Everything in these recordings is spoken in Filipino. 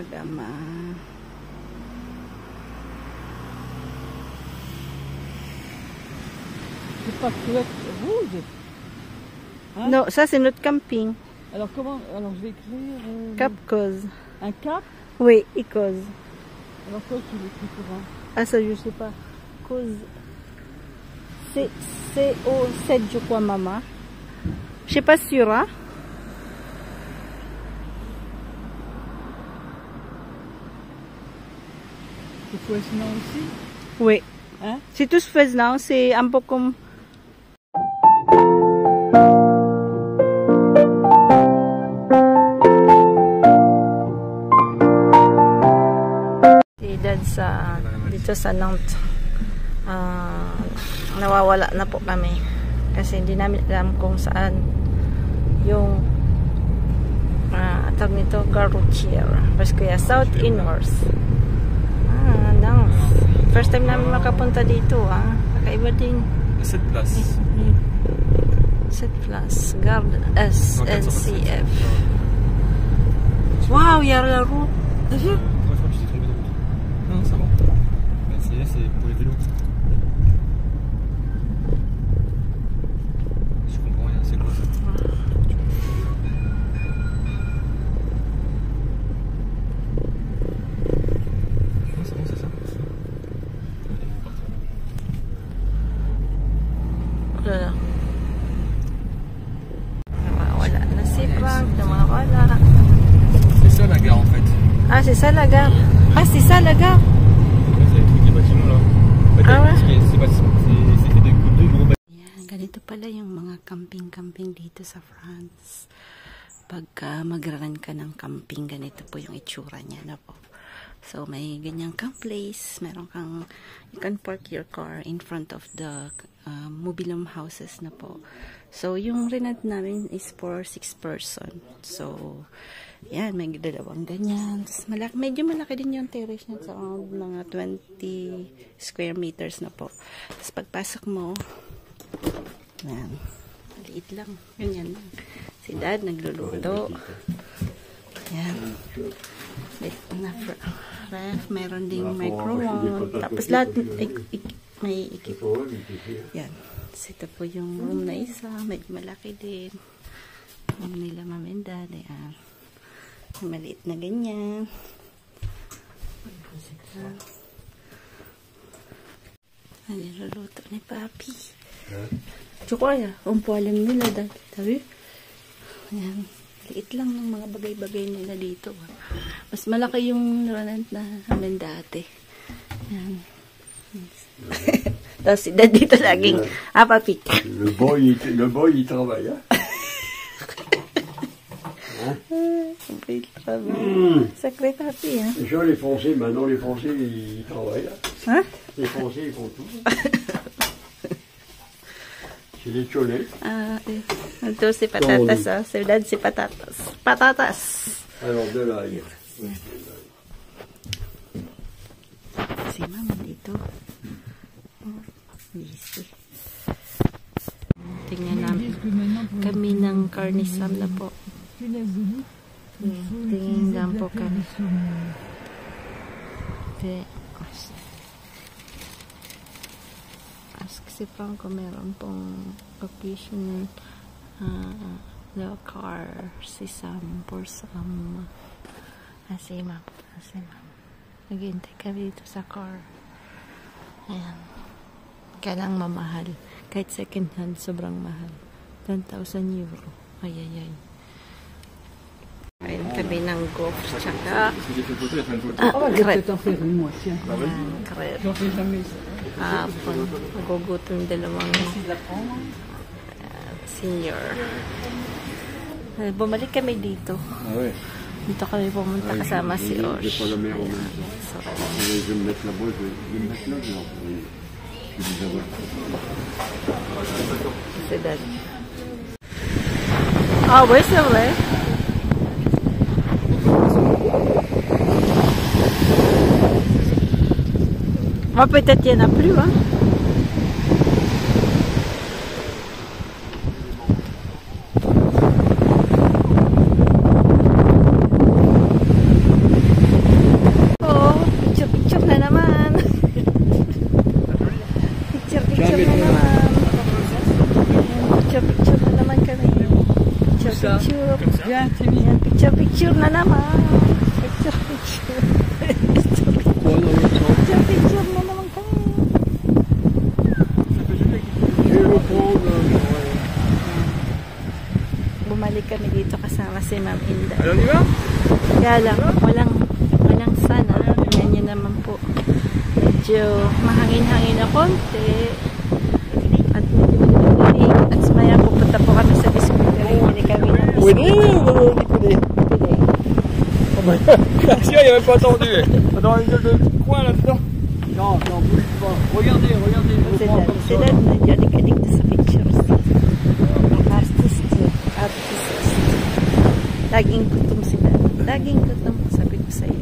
mag-ama. C'est pas culotte rouge. Hein? Non, ça c'est notre camping. Alors comment? Alors je vais écrire... Cap Cause. Un cap? Oui, et Cause. Alors quoi tu l'écris comment? Ah ça je sais pas. Cause. C-O-7 je crois maman. Je sais pas sûr hein. C'est Fouesnant aussi? Oui. Hein? C'est tous Fouesnant, c'est un peu comme... Dito sa Nantes. Nawawala na po kami kasi hindi namin alam kung saan yung tawag nito, Garoutier. Mas kaya South and North. Nantes. First time namin makapunta dito kakaiba din. Cette place. Cette place. Garde SNCF. Wow, il y a la route. Non, c'est bon. C'est pour les vélos. Je comprends rien, c'est quoi ça? Non, c'est bon, c'est ça. Wala. Nawawala na si Frank, nawawala. C'est ça la gare en fait. Ah, c'est ça la gare. Ah, c'est ça la gare. Ganito pala yung mga camping-camping dito sa France. Pagka mag-run ka ng camping, ganito po yung itsura niya na po. So, may ganyang camp place. Meron kang, you can park your car in front of the mobilhome houses na po. So, yung rent namin is for 6 person. So, yan, may dalawang ganyan. Tapos medyo malaki din yung terrace niya. So, around mga 20 square meters na po. Tapos pagpasok mo, yan, maliit lang. Ganyan lang. Si Dad nagluluto. Yan. Ref, meron ding microwave. Tapos lahat may ekip. Yan. Ito po yung room na isa. Medyo malaki din. Room nila Mom and Dad. Yan. Maliit na ganyan. Niluluto ni Papi. Tsukaya, ang pualam nila dati. Tabi? Ayan. Liit lang ng mga bagay-bagay nila dito. Mas malaki yung rent na namin dati. Ayan. Tapos si Dad dito laging, Papi. Le boy, il travaille, hein? Sacré Papi, hein? Déjà, les Français, maintenant, les Français, ils travaillent, là. Hein? Les Français, ils font tout. C'est les cholets. Ito si Patatas, ah. Si Dad si Patatas. Patatas! Alors, de l'ail. Si Mama dito. Busy. Tingnan namin. Kami ng Carnisam na po. Tingin lang po kami. Ask si Franco meron pong occasion the car si Sam for Sam. Si Ma'am. Naghihintay kami dito sa car. Ayan. Kailang mamahal. Kahit second hand, sobrang mahal. 10,000 euro. Ayayay. Ayun kami ng golf tsaka crepe. Magugutom dalawang senior. Bumalik kami dito. Dito kami pumunta kasama si Osh. Si Dad. Ah, oui, c'est vrai. Ah, peut-être il n'y en a plus, hein. Picture na naman. Picture. Picture na naman kami. Bumalik kami dito kasama si Ma'am Inda. Kaya lang, walang sana. Ganyan naman po. Medyo mahangin-hangin na konti. At maya pupunta po kami sa biscuitery. Hindi kami na biscuitery. Celui-là, il avait pas attendu. Dans le coin là-dedans. Non, non, bouge pas. Regardez, regardez. Sila nagjadik-adik sa pictures. Artist. Laging gutom sila. Laging gutom, sabi ko sa iyo.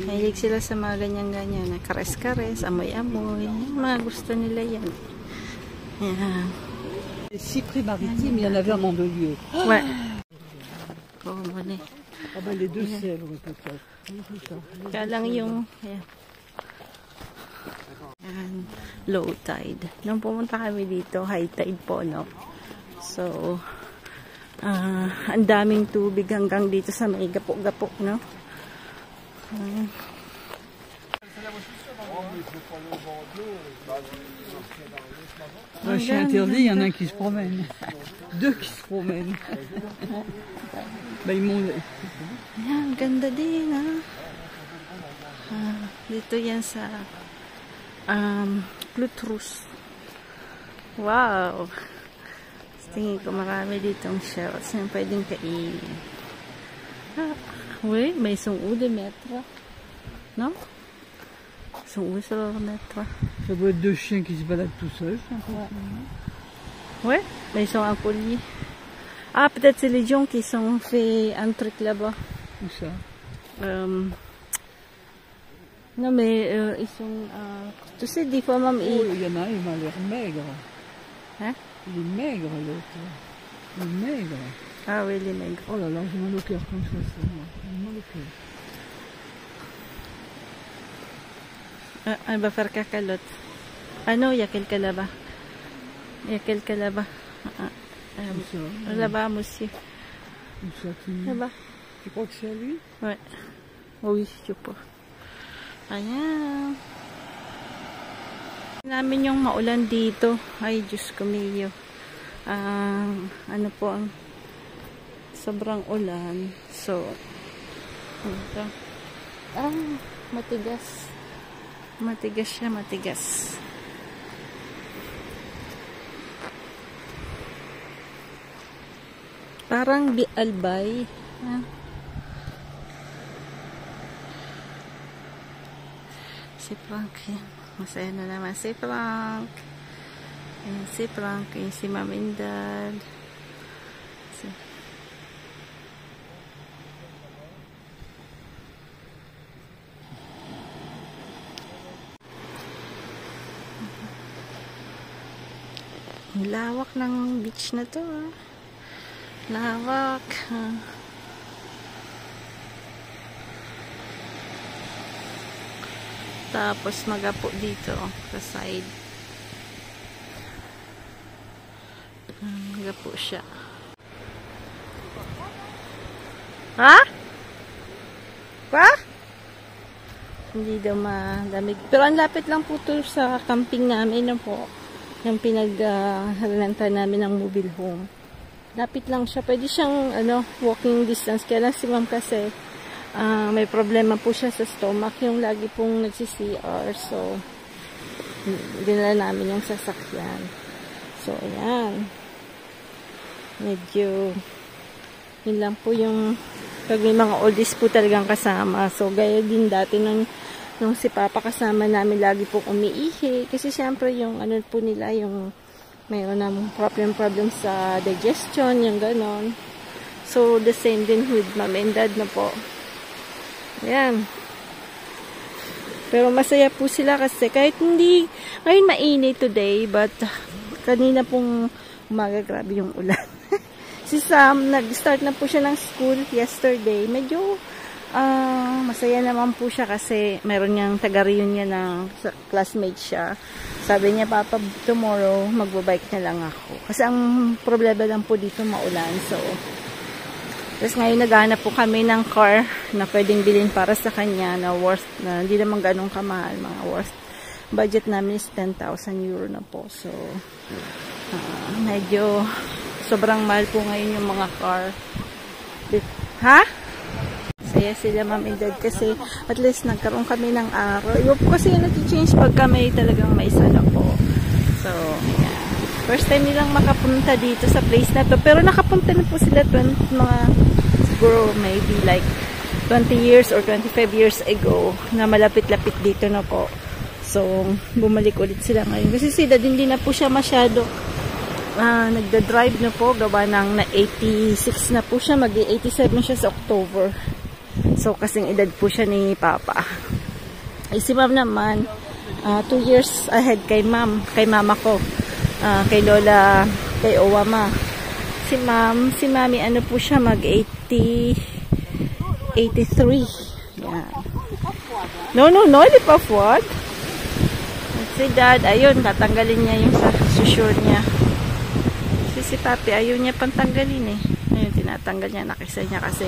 Mahilig sila sa mga ganyan-ganyan na kares-kares, amoy-amoy. Mga gusto nila yan. Yan. Les cyprès maritimes, il y en avait à Mandelieu. Ouais. Oh, mali. Ah ben les deux sèvres peut-être. Kaya lang yung yan, low tide. Nung pumunta kami dito, high tide po, no? So, ang daming tubig hanggang dito sa may gapok-gapok, no? Un chien interdit, il y en a un qui se promène. Deux qui se promènent. Ben, ils m'ont... Ayan, ganda din, ha? Dito yan sa Plutrus. Wow! Tingin ko marami ditong shells na pwedeng kainin. Oui, mais ils sont où les maîtres? Non? Ils sont où sur leur maître? Ça doit être deux chiens qui se baladent tout seuls. Oui, mais ils sont en collier. Ah, peut-être c'est les gens qui sont fait un truc là-bas. Où ça? Non, mais ils sont... tu sais, des fois même... Oh, il y en a un, il m'a l'air maigre. Hein? Il est maigre, l'autre. Il est maigre. Ah oui, les maigres. Oh là là, j'ai mal au cœur quand je vois ça. J'ai mal au cœur. Elle va faire cacalotte. Ah non, il y a quelqu'un là-bas. Il y a quelqu'un là-bas. Là-bas, monsieur. Où ça, Là-bas. Tu crois que c'est à lui? Ouais. Oui, je peux. Ayan. Namin yung maulan dito. Ay, Diyos ko miyo. Ano po ang sobrang ulan. So, ito. Matigas. Matigas siya, matigas. Parang albay. Si Frank. Masaya na naman si Frank. Ayan, si Frank. Ayan, si Ma'am Indad. Lawak ng beach na to. Lawak. Tapos magapo dito sa side. Magapo siya. Ha? Pa? Hindi daw madamig. Pero ang lapit lang po to sa camping namin po. Yung pinaghalantan namin ng mobile home. Lapit lang siya. Pwede siyang walking distance. Kaya lang si ma'am kasi may problema po siya sa stomach. Yung lagi pong nagsi-CR. So, dinala namin yung sasakyan. So, ayan. Medyo yun lang po yung pag may mga oldies po talagang kasama. So, gaya din dati nung si Papa kasama namin lagi pong umiihi. Kasi syempre yung po nila, yung mayroon ng problem sa digestion, yung ganon. So, the same din with Mom and Dad na po. Ayan. Pero masaya po sila kasi kahit hindi, ngayon mainit today, but kanina pong umaga, grabe yung ulan. Si Sam, nag-start na po siya ng school yesterday. Medyo Masaya naman po siya kasi meron niyang taga-reunion ng classmate siya. Sabi niya, Papa, tomorrow magbabike na lang ako. Kasi ang problema lang po dito maulan. So, tapos ngayon naghahanap po kami ng car na pwedeng bilhin para sa kanya na worth, na hindi naman ganun kamahal. Mga worth, budget namin is 10,000 euro na po. So, medyo sobrang mahal po ngayon yung mga car. Ha? Saya sila Mom and Dad kasi at least nagkaroon kami ng araw. Iba po kasi yung nati-change pagka may talagang may sala po. So, yeah. First time nilang makapunta dito sa place na to. Pero nakapunta na po sila mga siguro maybe like 20 years or 25 years ago na malapit-lapit dito na po. So, bumalik ulit sila ngayon. Kasi si Dad hindi na po siya masyado nagda-drive na po. Gawa ng na 86 na po siya. Mag-87 siya sa October. So, kasing edad po siya ni Papa. Si Mom naman, 2 years ahead kay mama ko. Kay Lola, kay Owama. Si Mami, ano po siya, mag-83. Yan. No, di pa what? Si Dad, ayun, tatanggalin niya yung sa susure niya. Si Papi, ayun niya pantanggalin eh. Ayun, tinatanggal niya, nakisa niya kasi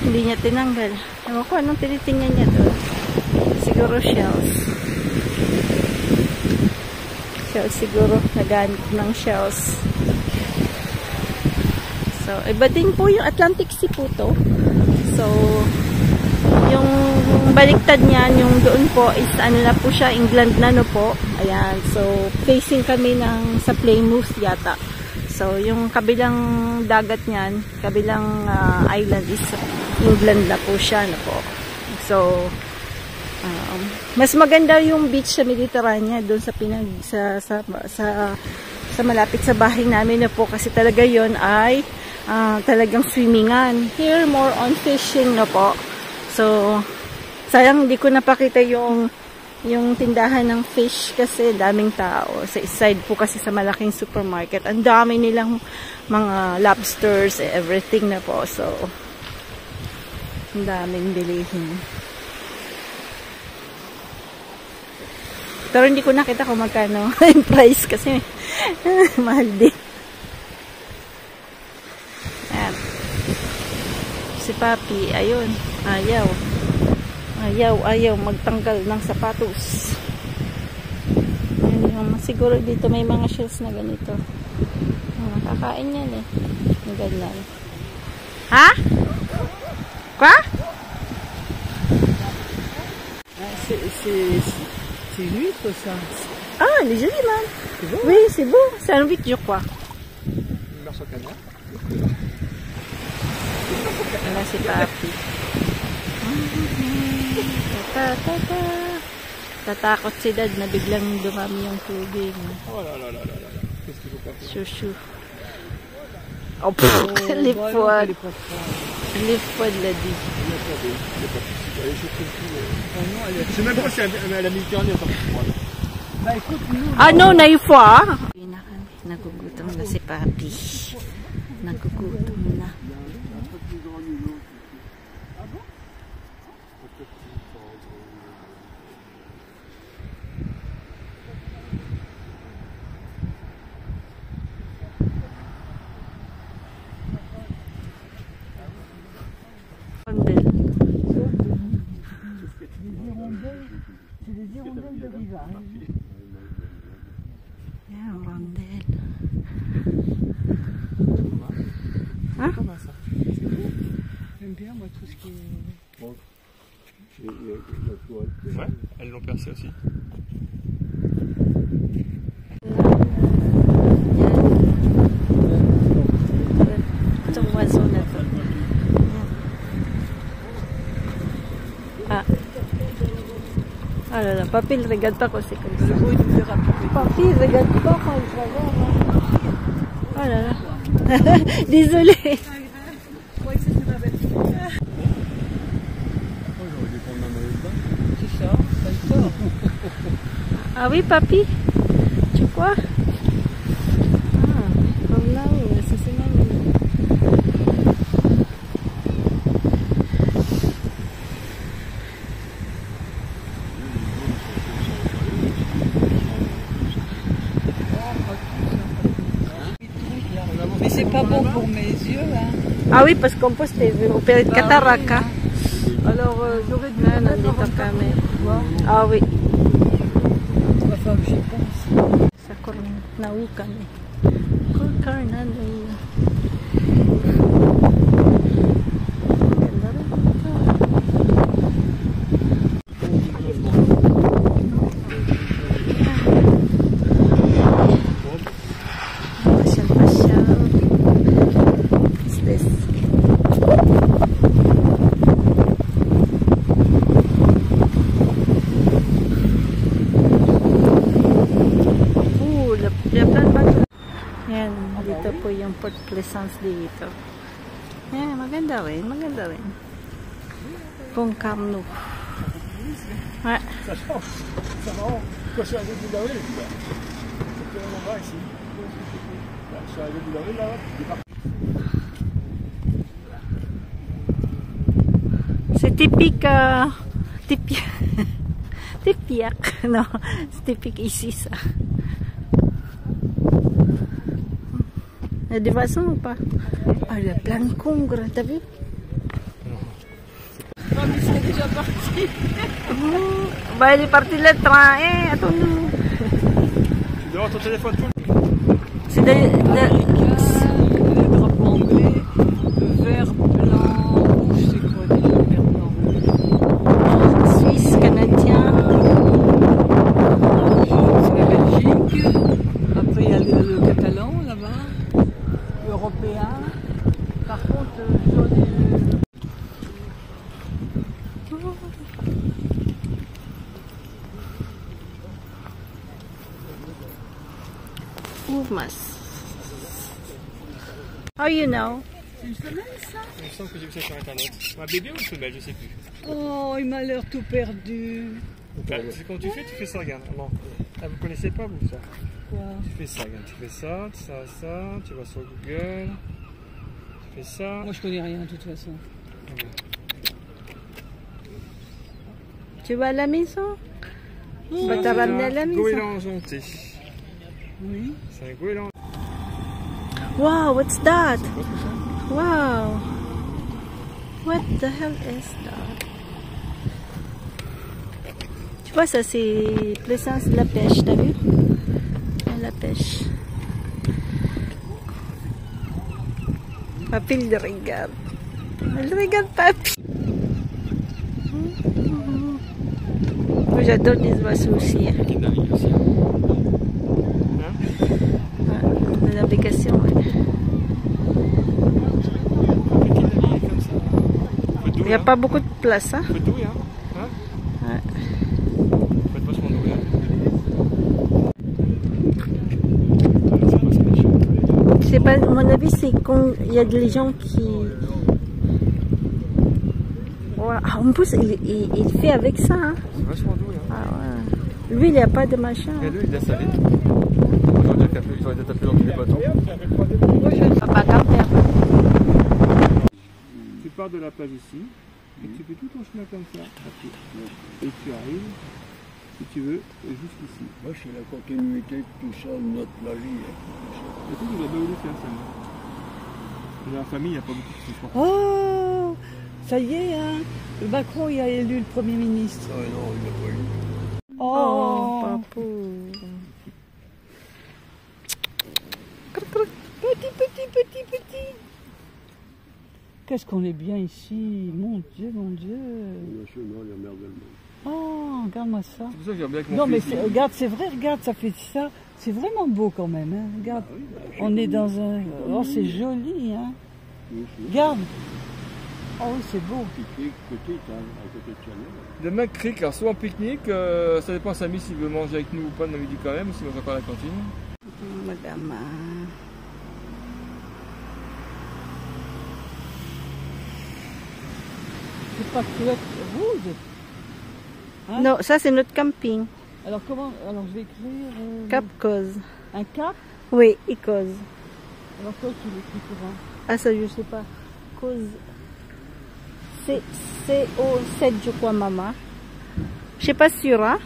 hindi niya tinanggal. Ewan ko, anong tinitingnan niya doon? Siguro shells. Siguro naganap ng shells. So, iba din po yung Atlantic Sea po to. So, yung baliktad niyan, yung doon po is ano na po siya, England na no po. Ayan. So, facing kami sa Plymouth yata. So, yung kabilang dagat niyan, kabilang island is England na po siya no po. So, mas maganda yung beach sa Mediterranean doon sa malapit sa bahay namin na po kasi talaga yon ay talagang swimmingan. Here more on fishing na po. So sayang hindi ko napakita yung tindahan ng fish kasi daming tao. Sa side po kasi sa malaking supermarket. Ang dami nilang mga lobsters, everything na po. So ang daming bilihin. Pero hindi ko nakita kung magkano yung price kasi mahal din. Ayan. Si Papi, ayun, ayaw magtanggal ng sapatos. Ayan, siguro dito may mga shells na ganito. Kakain yan eh. Ang ganyan. Ha? Kwa? C'est l'huître, ça. Ah, elle est jolie, Mam. C'est beau? Oui, c'est beau. C'est un huître, je crois. Morceau canard. Là, c'est Papi. Tatakot si Dad na biglang dumami yung tubig. Oh là là là là là. Qu'est-ce qu'il faut pas faire? Chouchou. Oh, pff, les poils. Les poils, l'a dit. Je sais même pas si à la Méditerranée, on Bah écoute, nous... Ah non, naifwa. Nagugutom na si Papi. Nagugutom na. C'est des hirondelles de rivage. Yeah, rondelle. Hein? Comment ça? J'aime bien moi tout ce qui est... Bon. Ouais, elles l'ont percé aussi. Itong waso na to. Alors là, Papi, il regarde pas quand c'est comme ça. Papi, il regarde pas quand il regarde. Oh là là. Désolée. C'est ça, ça le sort. Ah oui, Papi? Tu quoi? Ah, comme là, oui, ça c'est magnifique. c'est pas bon pour mes yeux. Hein. Ah oui, parce qu'on peut opérer de cataracte. Oui, alors, j'aurais dû Non, mettre nandito avant de kami. voir. Ah oui. Il va falloir que j'y pense. Sa Cornau kami. Cornau. Ganda rin ito. Pasyal-pasyal. What's this? Yan, dito po yung Port Pleasance dito. Yan, maganda rin, maganda rin. Pong Camp Nou. Ouais. Ça change. C'est marrant. Quand je suis arrivé du Daoué, c'était un endroit ici. Je suis arrivé du Daoué là-bas. C'est typique, typique, non, c'est typique ici ça. Il y a des poissons ou pas? Ah, il y a plein de congres, t'as vu? Non, mais c'est déjà parti. Bah, il est parti le train, attends-nous. Tu dois avoir ton téléphone tout le temps. C'est Le drapeau anglais, le vert, blanc, rouge, c'est quoi déjà le vert, blanc, rouge? Suisse, canadien. C'est la Belgique. Après, il y a le catalan là-bas. Européen. Par contre, jaune et Ouvmas. How you know? c'est une femelle, ça? Il me semble que j'ai vu ça sur internet. Un bébé ou une femelle, je sais plus. Oh, il m'a l'air tout perdu. C'est quand tu fais ça, regarde. Non. Ah, vous connaissez pas vous ça? Quoi? Tu fais ça, regarde. Tu fais ça, tu vas sur Google. Tu fais ça. Moi, je connais rien de toute façon. Tu vas à la maison? Bah, t'as ramené à la maison. Goéland jonté. Oui. C'est un goéland. Wow, what's that? Wow. What the hell is that? Tu vois, ça c'est Plaisance de la pêche, t'as vu? La pêche. Papy le regarde. Elle regarde Papy. Moi j'adore les oiseaux aussi. Hein. Qui navigue aussi. La navigation, ouais. Il n'y a pas beaucoup de place, hein? Faut être doué, hein? Ouais. Faut être vachement doué, hein? C'est pas, à mon avis, c'est quand il y a des gens qui... Ouais. Ah, en plus, il fait avec ça, hein? C'est vachement doué, hein? Ah ouais. Lui, il n'y a pas de machin. Regarde-le, il a salé. Ils auraient été tapés dans tous les bateaux. Moi, je Papa Camper. Tu pars de la plage ici, et tu fais tout ton chemin comme ça, et tu arrives, si tu veux, jusqu'ici. Moi, c'est la continuité de tout ça, de notre plage. Et tout, il a bien voulu faire ça. Dans la famille, il n'y a pas beaucoup de soucis. Oh, ça y est, hein. Macron, il a élu le Premier ministre. Ah non, il n'a pas eu. Oh, papou. Petit. Qu'est-ce qu'on est bien ici. Mon Dieu, mon Dieu. Monsieur, non, il a merdé le monde. Oh, regarde-moi ça. C'est pour ça que j'aime bien avec mon Non, mais fils. regarde, c'est vrai, regarde, ça fait ça. C'est vraiment beau quand même, hein. Regarde, on est dans un... Oh, c'est joli, hein. Regarde. Oh oui, c'est beau. Petite, hein, à côté de Chanel. Demain, cric, alors soit en pique-nique, ça dépend Samy s'il veut manger avec nous ou pas, on avait dit quand même, ou s'il mange encore à la cantine. Madame. C'est pas couette rouge. Hein? Non, ça c'est notre camping. Alors comment... Alors je vais écrire... Cap Cause. Un cap. Oui, et Cause. Alors toi tu l'écris pour un... Ah ça je sais pas. Cause. C-O-7 je crois maman. Je sais pas sûr hein.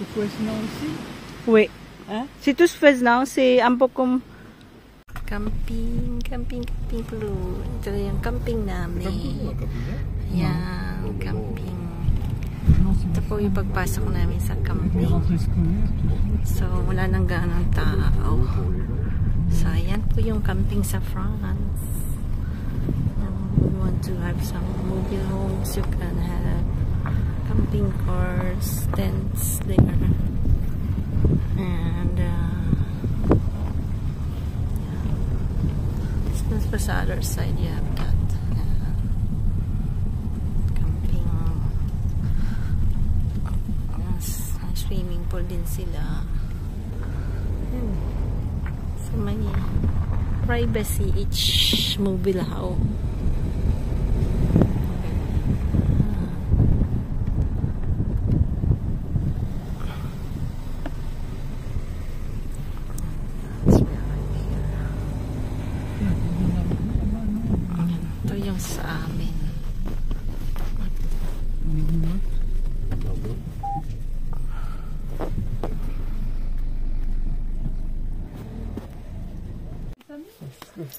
Le Fouesnant aussi. Oui. Hein? C'est tous Fresno, c'est un peu comme camping po. Ito yung camping namin. Yan, camping. Ito po yung pagpasok namin sa camping. So, wala nang ganang tao. So, ayan po yung camping sa France. You want to have some mobile homes, you can have camping cars, tents there. And for the other side you have that camping, swimming pool din sila. So may privacy each mobile home. Sa amin.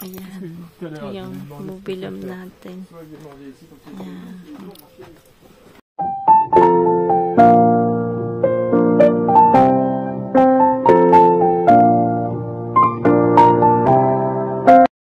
Ayan. Ito yung mobilum natin. Ayan.